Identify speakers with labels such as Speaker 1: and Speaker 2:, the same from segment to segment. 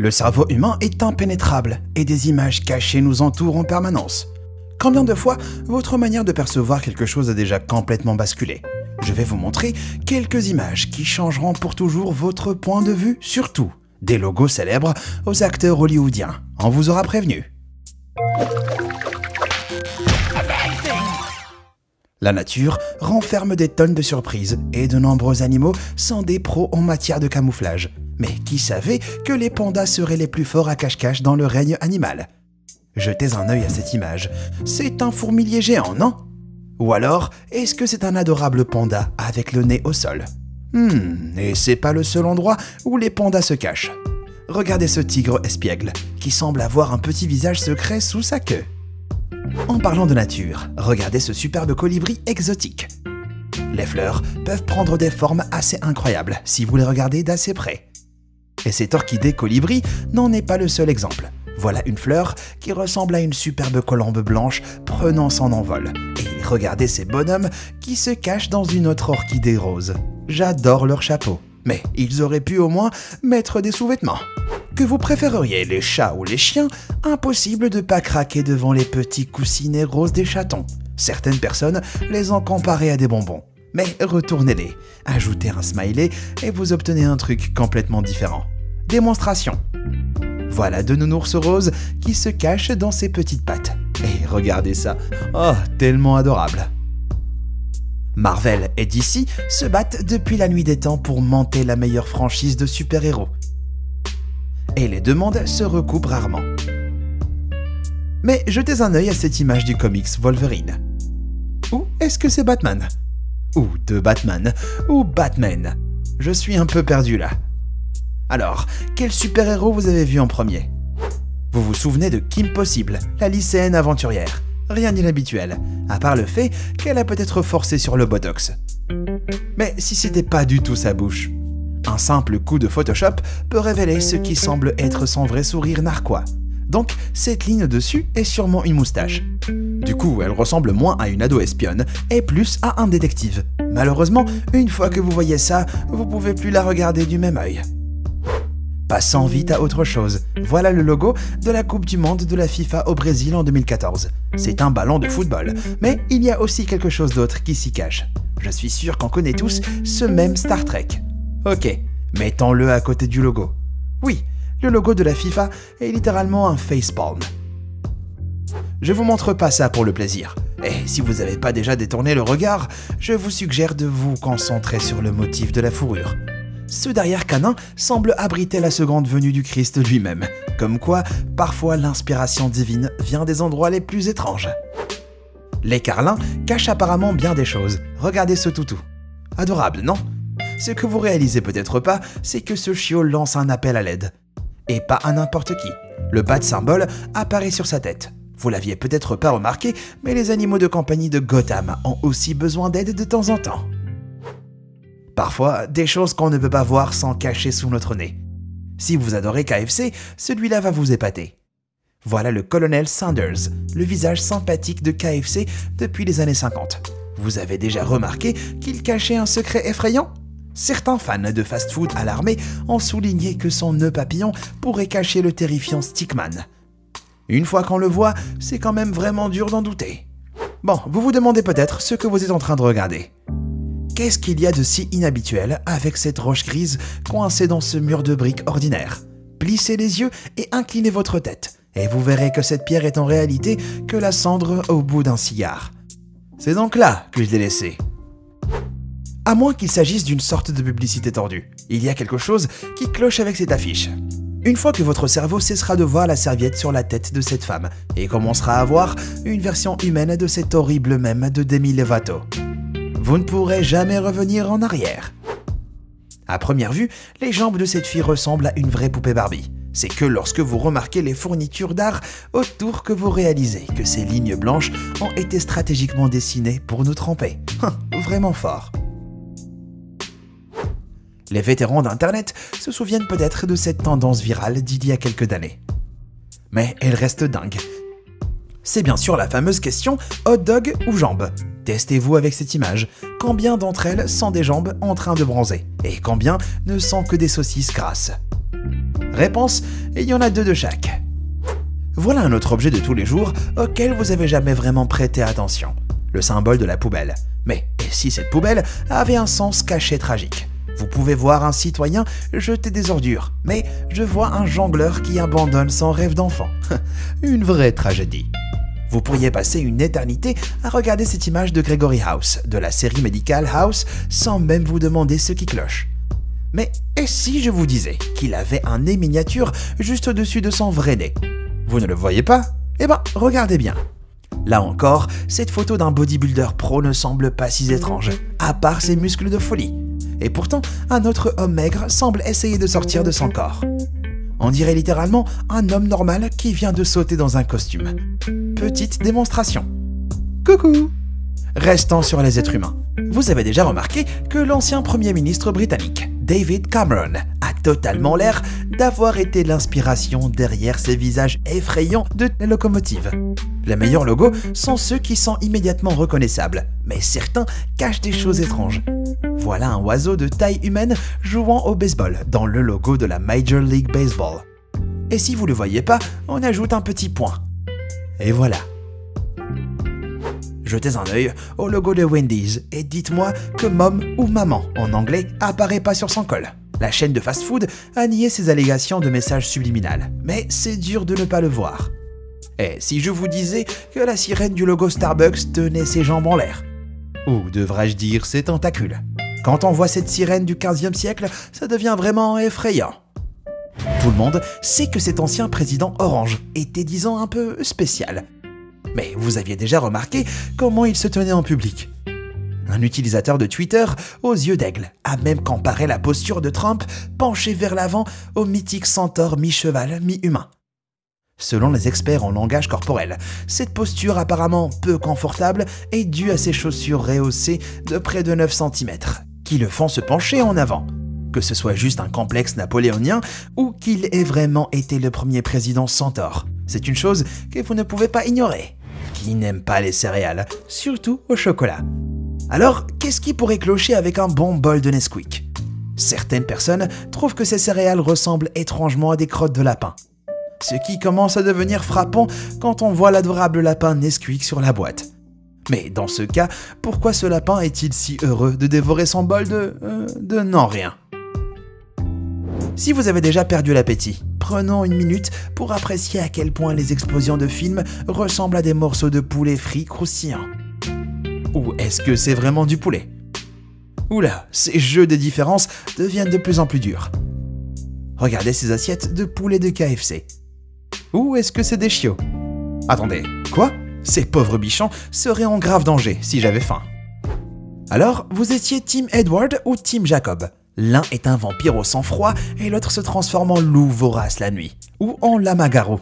Speaker 1: Le cerveau humain est impénétrable et des images cachées nous entourent en permanence. Combien de fois votre manière de percevoir quelque chose a déjà complètement basculé? Je vais vous montrer quelques images qui changeront pour toujours votre point de vue sur tout, des logos célèbres aux acteurs hollywoodiens. On vous aura prévenu. La nature renferme des tonnes de surprises et de nombreux animaux sont des pros en matière de camouflage. Mais qui savait que les pandas seraient les plus forts à cache-cache dans le règne animal? Jetez un œil à cette image. C'est un fourmilier géant, non? Ou alors, est-ce que c'est un adorable panda avec le nez au sol? Et c'est pas le seul endroit où les pandas se cachent. Regardez ce tigre espiègle, qui semble avoir un petit visage secret sous sa queue. En parlant de nature, regardez ce superbe colibri exotique. Les fleurs peuvent prendre des formes assez incroyables si vous les regardez d'assez près. Et cette orchidée colibri n'en est pas le seul exemple. Voilà une fleur qui ressemble à une superbe colombe blanche prenant son envol. Et regardez ces bonhommes qui se cachent dans une autre orchidée rose. J'adore leur chapeau, mais ils auraient pu au moins mettre des sous-vêtements. Que vous préféreriez les chats ou les chiens, impossible de pas craquer devant les petits coussinets roses des chatons. Certaines personnes les ont comparés à des bonbons. Mais retournez-les, ajoutez un smiley et vous obtenez un truc complètement différent. Démonstration. Voilà deux nounours roses qui se cachent dans ces petites pattes. Et regardez ça, oh, tellement adorable. Marvel et DC se battent depuis la nuit des temps pour monter la meilleure franchise de super-héros. Et les deux mondes se recoupent rarement. Mais jetez un œil à cette image du comics Wolverine. Ou est-ce que c'est Batman? Ou de Batman, ou Batman. Je suis un peu perdu là. Alors, quel super-héros vous avez vu en premier? Vous vous souvenez de Kim Possible, la lycéenne aventurière. Rien d'inhabituel, à part le fait qu'elle a peut-être forcé sur le botox. Mais si c'était pas du tout sa bouche? Un simple coup de Photoshop peut révéler ce qui semble être son vrai sourire narquois. Donc, cette ligne dessus est sûrement une moustache. Du coup, elle ressemble moins à une ado espionne et plus à un détective. Malheureusement, une fois que vous voyez ça, vous pouvez plus la regarder du même œil. Passons vite à autre chose. Voilà le logo de la Coupe du Monde de la FIFA au Brésil en 2014. C'est un ballon de football, mais il y a aussi quelque chose d'autre qui s'y cache. Je suis sûr qu'on connaît tous ce même Star Trek. Ok, mettons-le à côté du logo. Oui, le logo de la FIFA est littéralement un facepalm. Je vous montre pas ça pour le plaisir. Et si vous n'avez pas déjà détourné le regard, je vous suggère de vous concentrer sur le motif de la fourrure. Ce derrière canin semble abriter la seconde venue du Christ lui-même. Comme quoi, parfois l'inspiration divine vient des endroits les plus étranges. Les carlins cachent apparemment bien des choses. Regardez ce toutou. Adorable, non? Ce que vous réalisez peut-être pas, c'est que ce chiot lance un appel à l'aide. Et pas à n'importe qui. Le bat symbole apparaît sur sa tête. Vous l'aviez peut-être pas remarqué, mais les animaux de compagnie de Gotham ont aussi besoin d'aide de temps en temps. Parfois, des choses qu'on ne peut pas voir sont cachées sous notre nez. Si vous adorez KFC, celui-là va vous épater. Voilà le colonel Sanders, le visage sympathique de KFC depuis les années 50. Vous avez déjà remarqué qu'il cachait un secret effrayant? Certains fans de fast-food à l'armée ont souligné que son nœud papillon pourrait cacher le terrifiant Stickman. Une fois qu'on le voit, c'est quand même vraiment dur d'en douter. Bon, vous vous demandez peut-être ce que vous êtes en train de regarder. Qu'est-ce qu'il y a de si inhabituel avec cette roche grise coincée dans ce mur de briques ordinaire? Plissez les yeux et inclinez votre tête, et vous verrez que cette pierre est en réalité que la cendre au bout d'un cigare. C'est donc là que je l'ai laissé. À moins qu'il s'agisse d'une sorte de publicité tordue, il y a quelque chose qui cloche avec cette affiche. Une fois que votre cerveau cessera de voir la serviette sur la tête de cette femme et commencera à voir une version humaine de cet horrible mème de Demi Lovato, vous ne pourrez jamais revenir en arrière. À première vue, les jambes de cette fille ressemblent à une vraie poupée Barbie. C'est que lorsque vous remarquez les fournitures d'art autour que vous réalisez que ces lignes blanches ont été stratégiquement dessinées pour nous tromper. Vraiment fort. Les vétérans d'Internet se souviennent peut-être de cette tendance virale d'il y a quelques années. Mais elle reste dingue. C'est bien sûr la fameuse question hot dog ou jambes. Testez-vous avec cette image. Combien d'entre elles sont des jambes en train de bronzer? Et combien ne sont que des saucisses grasses? Réponse, il y en a 2 de chaque. Voilà un autre objet de tous les jours auquel vous avez jamais vraiment prêté attention. Le symbole de la poubelle. Mais et si cette poubelle avait un sens caché tragique? Vous pouvez voir un citoyen jeter des ordures, mais je vois un jongleur qui abandonne son rêve d'enfant. Une vraie tragédie. Vous pourriez passer une éternité à regarder cette image de Gregory House, de la série médicale House, sans même vous demander ce qui cloche. Mais et si je vous disais qu'il avait un nez miniature juste au-dessus de son vrai nez? Vous ne le voyez pas? Eh ben, regardez bien. Là encore, cette photo d'un bodybuilder pro ne semble pas si étrange, à part ses muscles de folie. Et pourtant, un autre homme maigre semble essayer de sortir de son corps. On dirait littéralement un homme normal qui vient de sauter dans un costume. Petite démonstration. Coucou! Restons sur les êtres humains. Vous avez déjà remarqué que l'ancien Premier ministre britannique, David Cameron, a totalement l'air d'avoir été l'inspiration derrière ces visages effrayants de la locomotive. Les meilleurs logos sont ceux qui sont immédiatement reconnaissables, mais certains cachent des choses étranges. Voilà un oiseau de taille humaine jouant au baseball dans le logo de la Major League Baseball. Et si vous ne le voyez pas, on ajoute un petit point. Et voilà. Jetez un œil au logo de Wendy's et dites-moi que Mom ou Maman en anglais apparaît pas sur son col. La chaîne de fast-food a nié ces allégations de messages subliminal, mais c'est dur de ne pas le voir. Et si je vous disais que la sirène du logo Starbucks tenait ses jambes en l'air? Ou devrais-je dire ses tentacules? Quand on voit cette sirène du 15e siècle, ça devient vraiment effrayant. Tout le monde sait que cet ancien président orange était, disons, un peu spécial. Mais vous aviez déjà remarqué comment il se tenait en public? Un utilisateur de Twitter aux yeux d'aigle a même comparé la posture de Trump penché vers l'avant au mythique centaure mi-cheval, mi-humain. Selon les experts en langage corporel, cette posture apparemment peu confortable est due à ses chaussures rehaussées de près de 9 cm, qui le font se pencher en avant. Que ce soit juste un complexe napoléonien ou qu'il ait vraiment été le premier président centaure, c'est une chose que vous ne pouvez pas ignorer. Qui n'aime pas les céréales, surtout au chocolat? Alors, qu'est-ce qui pourrait clocher avec un bon bol de Nesquik? Certaines personnes trouvent que ces céréales ressemblent étrangement à des crottes de lapin. Ce qui commence à devenir frappant quand on voit l'adorable lapin Nesquik sur la boîte. Mais dans ce cas, pourquoi ce lapin est-il si heureux de dévorer son bol de non-rien? Si vous avez déjà perdu l'appétit, prenons une minute pour apprécier à quel point les explosions de films ressemblent à des morceaux de poulet frit croustillants. Ou est-ce que c'est vraiment du poulet? Oula, ces jeux de différence deviennent de plus en plus durs. Regardez ces assiettes de poulet de KFC. Ou est-ce que c'est des chiots? Attendez, quoi? Ces pauvres bichons seraient en grave danger si j'avais faim. Alors, vous étiez Team Edward ou Team Jacob? L'un est un vampire au sang-froid et l'autre se transforme en loup vorace la nuit, ou en lamagaro.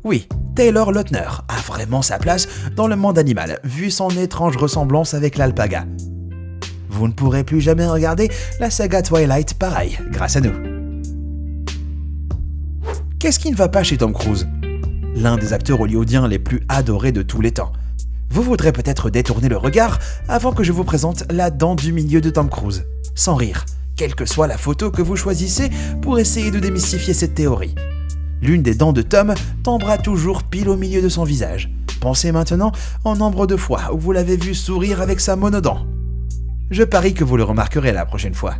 Speaker 1: Oui, Taylor Lautner a vraiment sa place dans le monde animal, vu son étrange ressemblance avec l'alpaga. Vous ne pourrez plus jamais regarder la saga Twilight pareil, grâce à nous. Qu'est-ce qui ne va pas chez Tom Cruise? L'un des acteurs hollywoodiens les plus adorés de tous les temps. Vous voudrez peut-être détourner le regard avant que je vous présente la dent du milieu de Tom Cruise. Sans rire, quelle que soit la photo que vous choisissez pour essayer de démystifier cette théorie. L'une des dents de Tom tombera toujours pile au milieu de son visage. Pensez maintenant au nombre de fois où vous l'avez vu sourire avec sa monodent. Je parie que vous le remarquerez la prochaine fois.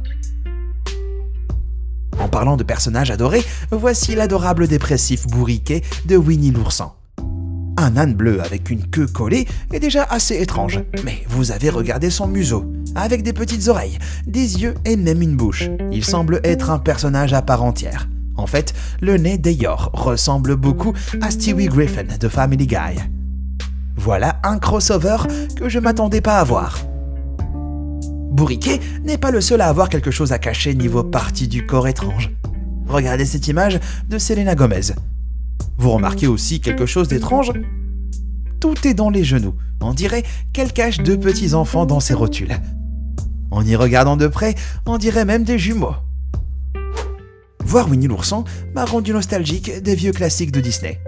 Speaker 1: En parlant de personnages adorés, voici l'adorable dépressif bourriquet de Winnie l'ourson. Un âne bleu avec une queue collée est déjà assez étrange, mais vous avez regardé son museau, avec des petites oreilles, des yeux et même une bouche. Il semble être un personnage à part entière. En fait, le nez d'Eeyore ressemble beaucoup à Stewie Griffin de Family Guy. Voilà un crossover que je m'attendais pas à voir. Bourriquet n'est pas le seul à avoir quelque chose à cacher niveau partie du corps étrange. Regardez cette image de Selena Gomez. Vous remarquez aussi quelque chose d'étrange? Tout est dans les genoux. On dirait qu'elle cache 2 petits enfants dans ses rotules. En y regardant de près, on dirait même des jumeaux. Voir Winnie l'ourson m'a rendu nostalgique des vieux classiques de Disney.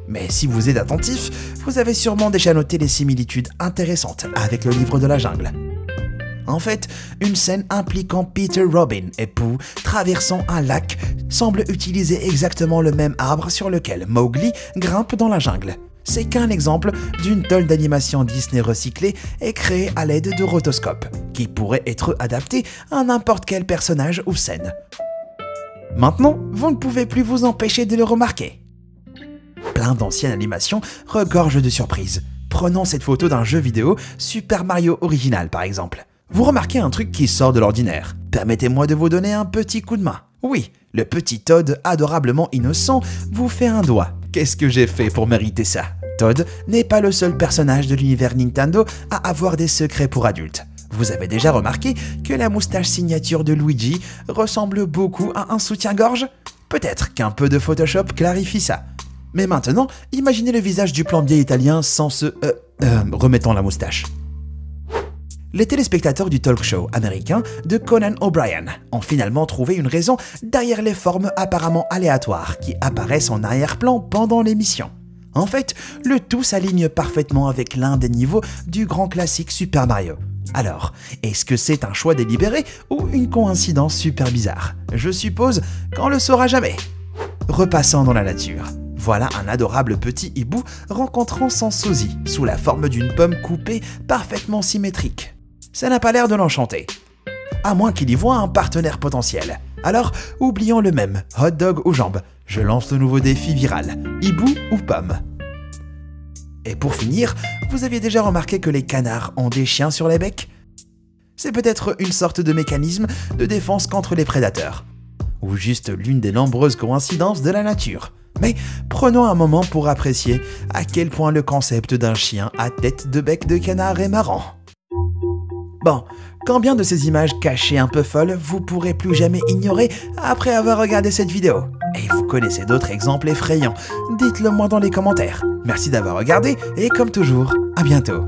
Speaker 1: Mais si vous êtes attentif, vous avez sûrement déjà noté les similitudes intéressantes avec le livre de la jungle. En fait, une scène impliquant Peter Robin et Pooh traversant un lac semble utiliser exactement le même arbre sur lequel Mowgli grimpe dans la jungle. C'est qu'un exemple d'une toile d'animation Disney recyclée et créée à l'aide de rotoscopes, qui pourrait être adaptée à n'importe quel personnage ou scène. Maintenant, vous ne pouvez plus vous empêcher de le remarquer. Plein d'anciennes animations regorgent de surprises. Prenons cette photo d'un jeu vidéo Super Mario Original par exemple. Vous remarquez un truc qui sort de l'ordinaire. Permettez-moi de vous donner un petit coup de main. Oui, le petit Toad, adorablement innocent, vous fait un doigt. Qu'est-ce que j'ai fait pour mériter ça? Toad n'est pas le seul personnage de l'univers Nintendo à avoir des secrets pour adultes. Vous avez déjà remarqué que la moustache signature de Luigi ressemble beaucoup à un soutien-gorge? Peut-être qu'un peu de Photoshop clarifie ça. Mais maintenant, imaginez le visage du plombier italien sans ce... remettant la moustache. Les téléspectateurs du talk show américain de Conan O'Brien ont finalement trouvé une raison derrière les formes apparemment aléatoires qui apparaissent en arrière-plan pendant l'émission. En fait, le tout s'aligne parfaitement avec l'un des niveaux du grand classique Super Mario. Alors, est-ce que c'est un choix délibéré ou une coïncidence super bizarre? Je suppose qu'on le saura jamais. Repassons dans la nature. Voilà un adorable petit hibou rencontrant son sosie sous la forme d'une pomme coupée parfaitement symétrique. Ça n'a pas l'air de l'enchanter. À moins qu'il y voie un partenaire potentiel. Alors, oublions le même, hot dog aux jambes. Je lance le nouveau défi viral, hibou ou pomme. Et pour finir, vous aviez déjà remarqué que les canards ont des chiens sur les becs? C'est peut-être une sorte de mécanisme de défense contre les prédateurs. Ou juste l'une des nombreuses coïncidences de la nature. Mais prenons un moment pour apprécier à quel point le concept d'un chien à tête de bec de canard est marrant. Bon, combien de ces images cachées un peu folles vous pourrez plus jamais ignorer après avoir regardé cette vidéo? Et vous connaissez d'autres exemples effrayants? Dites-le moi dans les commentaires. Merci d'avoir regardé et comme toujours, à bientôt.